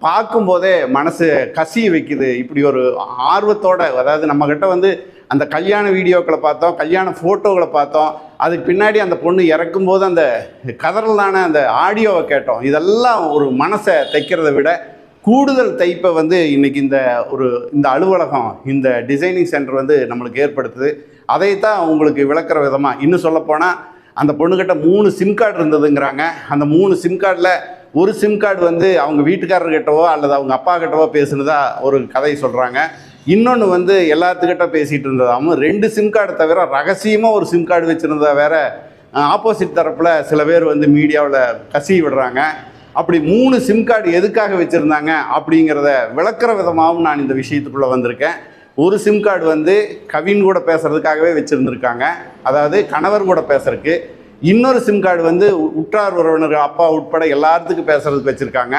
பார்க்கும்போதே மனசு கசிய வைக்குது. இப்படி ஒரு ஆர்வத்தோட, அதாவது நம்மக்கிட்ட வந்து அந்த கல்யாண வீடியோக்களை பார்த்தோம், கல்யாண ஃபோட்டோகளை பார்த்தோம், அதுக்கு பின்னாடி அந்த பொண்ணு இறக்கும்போது அந்த கதறலான அந்த ஆடியோவை கேட்டோம். இதெல்லாம் ஒரு மனசை தைக்கிறத விட கூடுதல் தைப்பை வந்து இன்றைக்கி இந்த அலுவலகம், இந்த டிசைனிங் சென்டர் வந்து நம்மளுக்கு ஏற்படுத்துது. அதைத்தான் உங்களுக்கு விளக்குற விதமாக இன்னும் சொல்லப்போனால், அந்த பொண்ணுக்கிட்ட 3 சிம் கார்டு இருந்ததுங்கிறாங்க. அந்த 3 சிம் கார்டில் ஒரு சிம் கார்டு வந்து அவங்க வீட்டுக்காரர்கிட்டவோ அல்லது அவங்க அப்பா கிட்டவோ பேசுனதா ஒரு கதை சொல்கிறாங்க. இன்னொன்று வந்து எல்லாத்துக்கிட்ட பேசிகிட்டு இருந்ததாகவும், 2 சிம் கார்டு தவிர ரகசியமாக ஒரு சிம் கார்டு வச்சுருந்தா வேற ஆப்போசிட் தரப்பில் சில பேர் வந்து மீடியாவில் கசி விடுறாங்க. அப்படி 3 சிம் கார்டு எதுக்காக வச்சுருந்தாங்க அப்படிங்கிறத விளக்குற விதமாகவும் நான் இந்த விஷயத்துக்குள்ளே வந்திருக்கேன். ஒரு சிம் கார்டு வந்து கவின் கூட பேசுகிறதுக்காகவே வச்சுருந்துருக்காங்க, அதாவது கணவர் கூட பேசுறதுக்கு. இன்னொரு சிம் கார்டு வந்து உற்றார் உறவினர் அப்பா உட்பட எல்லாத்துக்கும் பேசுகிறதுக்கு வச்சுருக்காங்க.